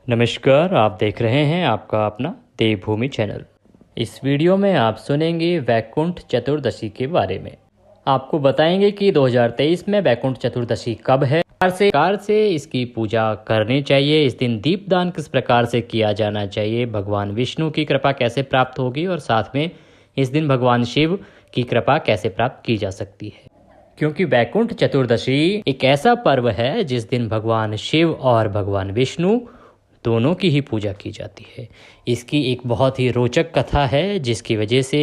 नमस्कार, आप देख रहे हैं आपका अपना देवभूमि चैनल। इस वीडियो में आप सुनेंगे वैकुंठ चतुर्दशी के बारे में। आपको बताएंगे कि 2023 में वैकुंठ चतुर्दशी कब है, प्रकार से इसकी पूजा करनी चाहिए, इस दिन दीपदान किस प्रकार से किया जाना चाहिए, भगवान विष्णु की कृपा कैसे प्राप्त होगी और साथ में इस दिन भगवान शिव की कृपा कैसे प्राप्त की जा सकती है। क्योंकि वैकुंठ चतुर्दशी एक ऐसा पर्व है जिस दिन भगवान शिव और भगवान विष्णु दोनों की ही पूजा की जाती है। इसकी एक बहुत ही रोचक कथा है जिसकी वजह से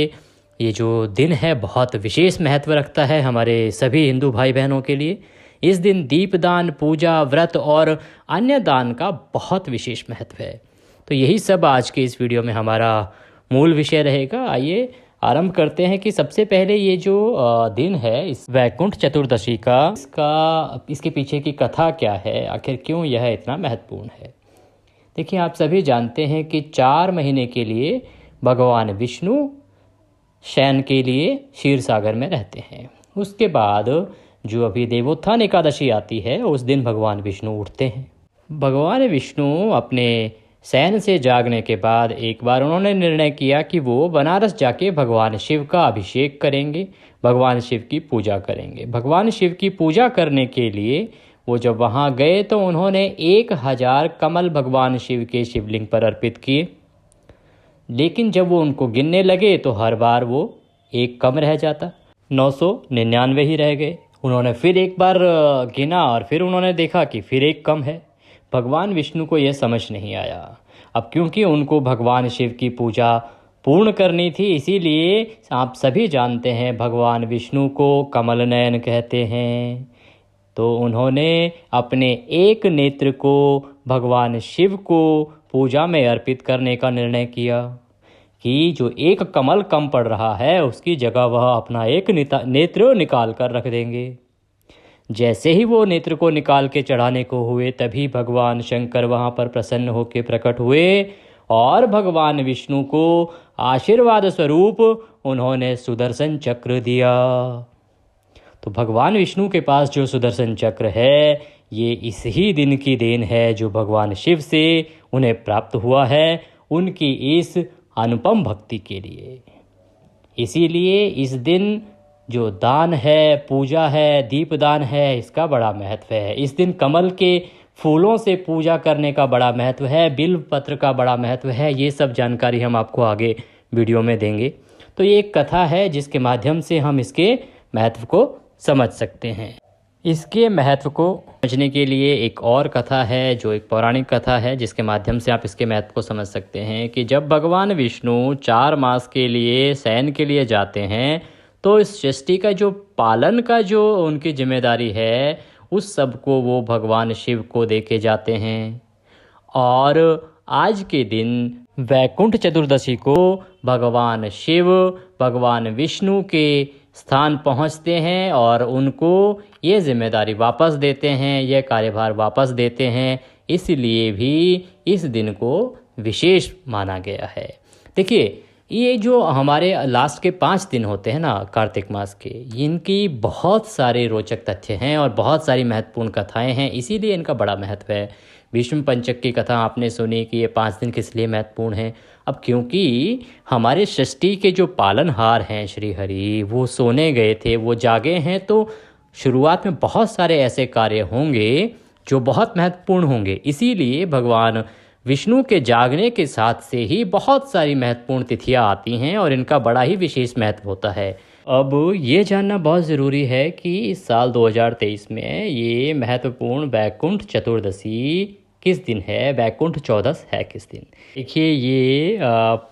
ये जो दिन है बहुत विशेष महत्व रखता है हमारे सभी हिंदू भाई बहनों के लिए। इस दिन दीपदान, पूजा, व्रत और अन्य दान का बहुत विशेष महत्व है। तो यही सब आज के इस वीडियो में हमारा मूल विषय रहेगा। आइए आरंभ करते हैं कि सबसे पहले ये जो दिन है इस वैकुंठ चतुर्दशी का इसके पीछे की कथा क्या है, आखिर क्यों यह इतना महत्वपूर्ण है। देखिए, आप सभी जानते हैं कि 4 महीने के लिए भगवान विष्णु शयन के लिए क्षीर सागर में रहते हैं। उसके बाद जो अभी देवोत्थान एकादशी आती है उस दिन भगवान विष्णु उठते हैं। भगवान विष्णु अपने शयन से जागने के बाद एक बार उन्होंने निर्णय किया कि वो बनारस जाके भगवान शिव का अभिषेक करेंगे, भगवान शिव की पूजा करेंगे। भगवान शिव की पूजा करने के लिए वो जब वहाँ गए तो उन्होंने 1000 कमल भगवान शिव के शिवलिंग पर अर्पित किए, लेकिन जब वो उनको गिनने लगे तो हर बार वो एक कम रह जाता, 999 ही रह गए। उन्होंने फिर एक बार गिना और फिर उन्होंने देखा कि फिर एक कम है। भगवान विष्णु को यह समझ नहीं आया। अब क्योंकि उनको भगवान शिव की पूजा पूर्ण करनी थी, इसीलिए आप सभी जानते हैं भगवान विष्णु को कमल नयन कहते हैं। तो उन्होंने अपने एक नेत्र को भगवान शिव को पूजा में अर्पित करने का निर्णय किया कि जो एक कमल कम पड़ रहा है उसकी जगह वह अपना एक नेत्र निकाल कर रख देंगे। जैसे ही वो नेत्र को निकाल के चढ़ाने को हुए तभी भगवान शंकर वहाँ पर प्रसन्न होकर प्रकट हुए और भगवान विष्णु को आशीर्वाद स्वरूप उन्होंने सुदर्शन चक्र दिया। तो भगवान विष्णु के पास जो सुदर्शन चक्र है ये इस ही दिन की देन है जो भगवान शिव से उन्हें प्राप्त हुआ है उनकी इस अनुपम भक्ति के लिए। इसीलिए इस दिन जो दान है, पूजा है, दीपदान है, इसका बड़ा महत्व है। इस दिन कमल के फूलों से पूजा करने का बड़ा महत्व है, बिल्व पत्र का बड़ा महत्व है। ये सब जानकारी हम आपको आगे वीडियो में देंगे। तो ये एक कथा है जिसके माध्यम से हम इसके महत्व को समझ सकते हैं। इसके महत्व को समझने के लिए एक और कथा है जो एक पौराणिक कथा है जिसके माध्यम से आप इसके महत्व को समझ सकते हैं कि जब भगवान विष्णु 4 मास के लिए शयन के लिए जाते हैं तो इस सृष्टि का जो पालन का जो उनकी जिम्मेदारी है उस सब को वो भगवान शिव को देके जाते हैं। और आज के दिन वैकुंठ चतुर्दशी को भगवान शिव भगवान विष्णु के स्थान पहुंचते हैं और उनको ये जिम्मेदारी वापस देते हैं, यह कार्यभार वापस देते हैं। इसलिए भी इस दिन को विशेष माना गया है। देखिए, ये जो हमारे लास्ट के 5 दिन होते हैं ना कार्तिक मास के, इनकी बहुत सारे रोचक तथ्य हैं और बहुत सारी महत्वपूर्ण कथाएं हैं, इसीलिए इनका बड़ा महत्व है। विष्णु पंचक की कथा आपने सुनी कि ये 5 दिन किस लिए महत्वपूर्ण हैं। अब क्योंकि हमारे सृष्टि के जो पालनहार हैं श्री हरि, वो सोने गए थे, वो जागे हैं, तो शुरुआत में बहुत सारे ऐसे कार्य होंगे जो बहुत महत्वपूर्ण होंगे। इसीलिए भगवान विष्णु के जागने के साथ से ही बहुत सारी महत्वपूर्ण तिथियां आती हैं और इनका बड़ा ही विशेष महत्व होता है। अब ये जानना बहुत ज़रूरी है कि इस साल 2023 में ये महत्वपूर्ण वैकुंठ चतुर्दशी किस दिन है, वैकुंठ चौदस है किस दिन। देखिए, ये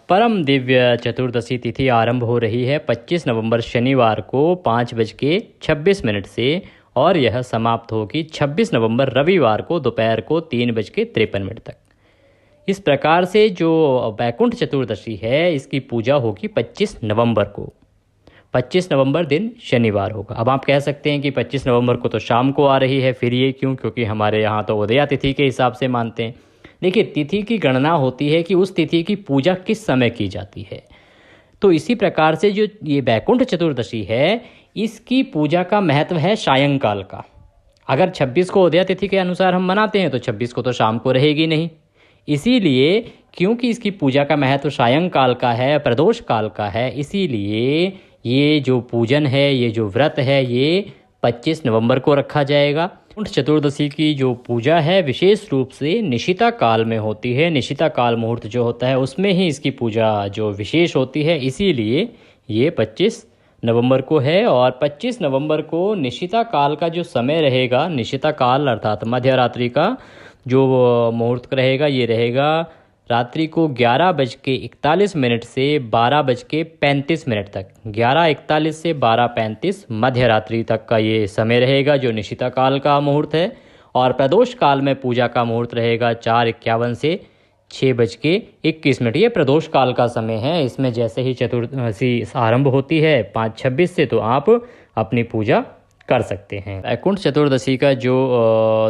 परम दिव्य चतुर्दशी तिथि आरंभ हो रही है 25 नवंबर शनिवार को 5:26 से और यह समाप्त होगी 26 नवंबर रविवार को दोपहर को 3:53 तक। इस प्रकार से जो वैकुंठ चतुर्दशी है इसकी पूजा होगी 25 नवंबर को। 25 नवंबर दिन शनिवार होगा। अब आप कह सकते हैं कि 25 नवंबर को तो शाम को आ रही है, फिर ये क्यों? क्योंकि हमारे यहाँ तो उदया तिथि के हिसाब से मानते हैं। देखिए, तिथि की गणना होती है कि उस तिथि की पूजा किस समय की जाती है। तो इसी प्रकार से जो ये वैकुंठ चतुर्दशी है इसकी पूजा का महत्व है सायंकाल का। अगर 26 को उदया तिथि के अनुसार हम मनाते हैं तो 26 को तो शाम को रहेगी नहीं, इसीलिए क्योंकि इसकी पूजा का महत्व सायंकाल का है, प्रदोष काल का है, इसीलिए ये जो पूजन है, ये जो व्रत है, ये 25 नवंबर को रखा जाएगा। वैकुंठ चतुर्दशी की जो पूजा है विशेष रूप से निशिता काल में होती है। निशिता काल मुहूर्त जो होता है उसमें ही इसकी पूजा जो विशेष होती है, इसीलिए ये 25 नवंबर को है। और 25 नवंबर को निशिता काल का जो समय रहेगा, निशिता काल अर्थात मध्यरात्रि का जो मुहूर्त रहेगा, ये रहेगा रात्रि को 11:41 से 12:35 तक। 11:41 से 12:35 मध्य रात्रि तक का ये समय रहेगा जो निशिता काल का मुहूर्त है। और प्रदोष काल में पूजा का मुहूर्त रहेगा 4:51 से 6:21। ये प्रदोष काल का समय है। इसमें जैसे ही चतुर्दशी आरंभ होती है 5:26 से, तो आप अपनी पूजा कर सकते हैं। वैकुंठ चतुर्दशी का जो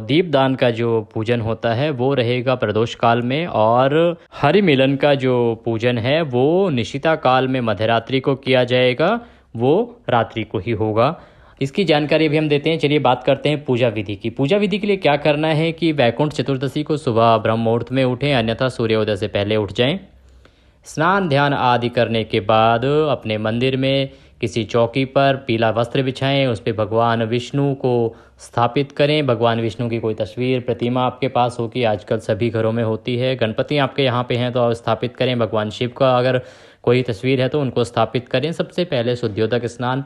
दीपदान का जो पूजन होता है वो रहेगा प्रदोष काल में, और हरि मिलन का जो पूजन है वो निशिता काल में मध्यरात्रि को किया जाएगा, वो रात्रि को ही होगा। इसकी जानकारी भी हम देते हैं। चलिए बात करते हैं पूजा विधि की। पूजा विधि के लिए क्या करना है कि वैकुंठ चतुर्दशी को सुबह ब्रह्म मुहूर्त में उठें, अन्यथा सूर्योदय से पहले उठ जाएं। स्नान ध्यान आदि करने के बाद अपने मंदिर में किसी चौकी पर पीला वस्त्र बिछाएं, उस पर भगवान विष्णु को स्थापित करें। भगवान विष्णु की कोई तस्वीर प्रतिमा आपके पास होगी, आजकल सभी घरों में होती है। गणपति आपके यहाँ पे हैं तो आप स्थापित करें। भगवान शिव का अगर कोई तस्वीर है तो उनको स्थापित करें। सबसे पहले शुद्धियोदक स्नान,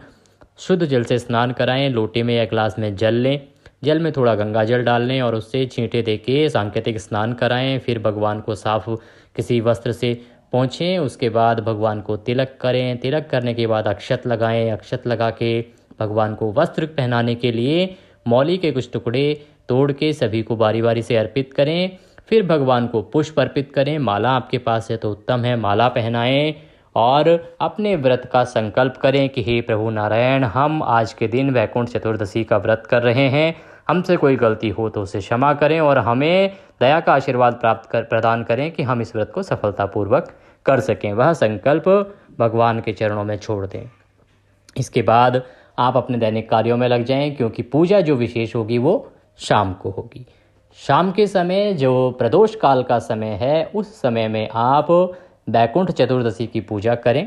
शुद्ध जल से स्नान कराएं। लोटे में या ग्लास में जल लें, जल में थोड़ा गंगा जल डाल लें और उससे छींटे दे के सांकेतिक स्नान कराएं। फिर भगवान को साफ किसी वस्त्र से पोंछें। उसके बाद भगवान को तिलक करें। तिलक करने के बाद अक्षत लगाएं। अक्षत लगा के भगवान को वस्त्र पहनाने के लिए मौली के कुछ टुकड़े तोड़ के सभी को बारी बारी से अर्पित करें। फिर भगवान को पुष्प अर्पित करें। माला आपके पास है तो उत्तम है, माला पहनाएं और अपने व्रत का संकल्प करें कि हे प्रभु नारायण, हम आज के दिन वैकुंठ चतुर्दशी का व्रत कर रहे हैं। हमसे कोई गलती हो तो उसे क्षमा करें और हमें दया का आशीर्वाद प्रदान करें कि हम इस व्रत को सफलतापूर्वक कर सकें। वह संकल्प भगवान के चरणों में छोड़ दें। इसके बाद आप अपने दैनिक कार्यों में लग जाएं, क्योंकि पूजा जो विशेष होगी वो शाम को होगी। शाम के समय जो प्रदोष काल का समय है, उस समय में आप वैकुंठ चतुर्दशी की पूजा करें।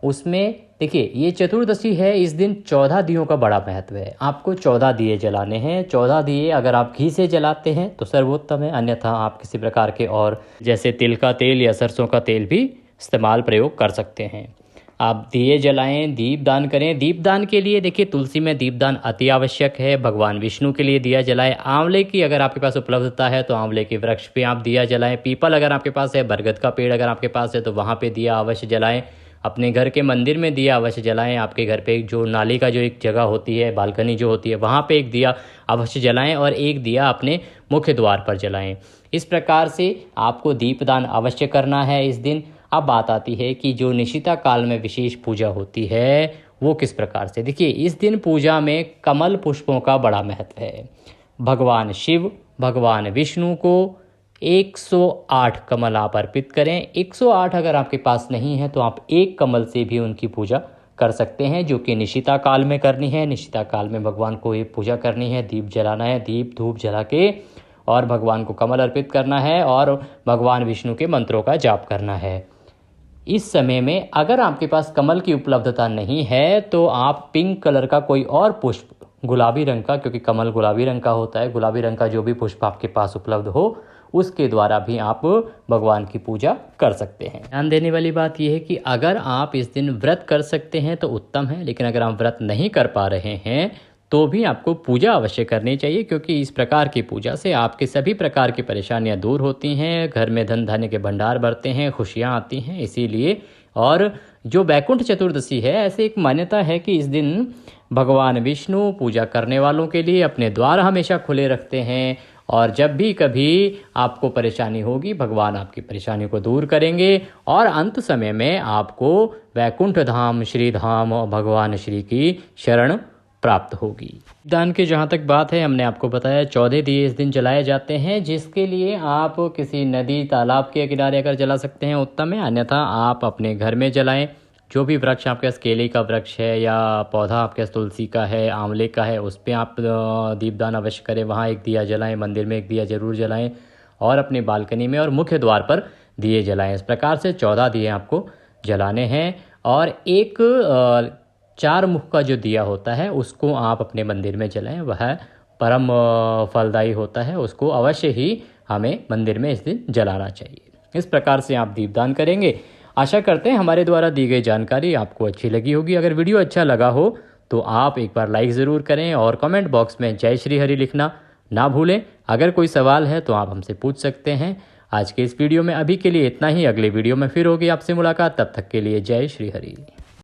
उसमें देखिए, ये चतुर्दशी है, इस दिन 14 दियों का बड़ा महत्व है। आपको 14 दिए जलाने हैं। 14 दिए अगर आप घी से जलाते हैं तो सर्वोत्तम है, अन्यथा आप किसी प्रकार के और जैसे तिल का तेल या सरसों का तेल भी इस्तेमाल प्रयोग कर सकते हैं। आप दिए जलाएं, दीपदान करें। दीपदान के लिए देखिए, तुलसी में दीपदान अति आवश्यक है। भगवान विष्णु के लिए दिया जलाएं। आंवले की अगर आपके पास उपलब्धता है तो आंवले के वृक्ष पे आप दिया जलाएं। पीपल अगर आपके पास है, बरगद का पेड़ अगर आपके पास है तो वहाँ पे दिया अवश्य जलाएं। अपने घर के मंदिर में दिया अवश्य जलाएं। आपके घर पे जो नाली का जो एक जगह होती है, बालकनी जो होती है, वहाँ पे एक दिया अवश्य जलाएं और एक दिया अपने मुख्य द्वार पर जलाएं। इस प्रकार से आपको दीपदान अवश्य करना है इस दिन। अब बात आती है कि जो निशिता काल में विशेष पूजा होती है वो किस प्रकार से। देखिए, इस दिन पूजा में कमल पुष्पों का बड़ा महत्व है। भगवान शिव, भगवान विष्णु को 108 कमल आप अर्पित करें। 108 अगर आपके पास नहीं है तो आप एक कमल से भी उनकी पूजा कर सकते हैं, जो कि निशिता काल में करनी है। निशिता काल में भगवान को ये पूजा करनी है, दीप जलाना है, दीप धूप जला के और भगवान को कमल अर्पित करना है और भगवान विष्णु के मंत्रों का जाप करना है। इस समय में अगर आपके पास कमल की उपलब्धता नहीं है तो आप पिंक कलर का कोई और पुष्प, गुलाबी रंग का, क्योंकि कमल गुलाबी रंग का होता है, गुलाबी रंग का जो भी पुष्प आपके पास उपलब्ध हो उसके द्वारा भी आप भगवान की पूजा कर सकते हैं। ध्यान देने वाली बात यह है कि अगर आप इस दिन व्रत कर सकते हैं तो उत्तम है, लेकिन अगर आप व्रत नहीं कर पा रहे हैं तो भी आपको पूजा अवश्य करनी चाहिए, क्योंकि इस प्रकार की पूजा से आपके सभी प्रकार की परेशानियां दूर होती हैं, घर में धन धान्य के भंडार भरते हैं, खुशियां आती हैं। इसीलिए और जो वैकुंठ चतुर्दशी है, ऐसे एक मान्यता है कि इस दिन भगवान विष्णु पूजा करने वालों के लिए अपने द्वार हमेशा खुले रखते हैं और जब भी कभी आपको परेशानी होगी भगवान आपकी परेशानी को दूर करेंगे और अंत समय में आपको वैकुंठ धाम, श्री धाम और भगवान श्री की शरण प्राप्त होगी। दान की जहाँ तक बात है, हमने आपको बताया 14 दिए इस दिन जलाए जाते हैं, जिसके लिए आप किसी नदी तालाब के किनारे अगर जला सकते हैं उत्तम है, अन्यथा आप अपने घर में जलाएं। जो भी वृक्ष आपके पास केले का वृक्ष है या पौधा आपके पास तुलसी का है, आंवले का है, उस पर आप दीपदान अवश्य करें, वहाँ एक दिया जलाएं, मंदिर में एक दिया जरूर जलाएं। और अपनी बालकनी में और मुख्य द्वार पर दिए जलाएं। इस प्रकार से 14 दिए आपको जलाने हैं। और एक 4 मुख का जो दिया होता है उसको आप अपने मंदिर में जलाएं, वह परम फलदायी होता है, उसको अवश्य ही हमें मंदिर में इस दिन जलाना चाहिए। इस प्रकार से आप दीपदान करेंगे। आशा करते हैं हमारे द्वारा दी गई जानकारी आपको अच्छी लगी होगी। अगर वीडियो अच्छा लगा हो तो आप एक बार लाइक ज़रूर करें और कमेंट बॉक्स में जय श्री हरि लिखना ना भूलें। अगर कोई सवाल है तो आप हमसे पूछ सकते हैं। आज के इस वीडियो में अभी के लिए इतना ही। अगले वीडियो में फिर होगी आपसे मुलाकात, तब तक के लिए जय श्री हरि।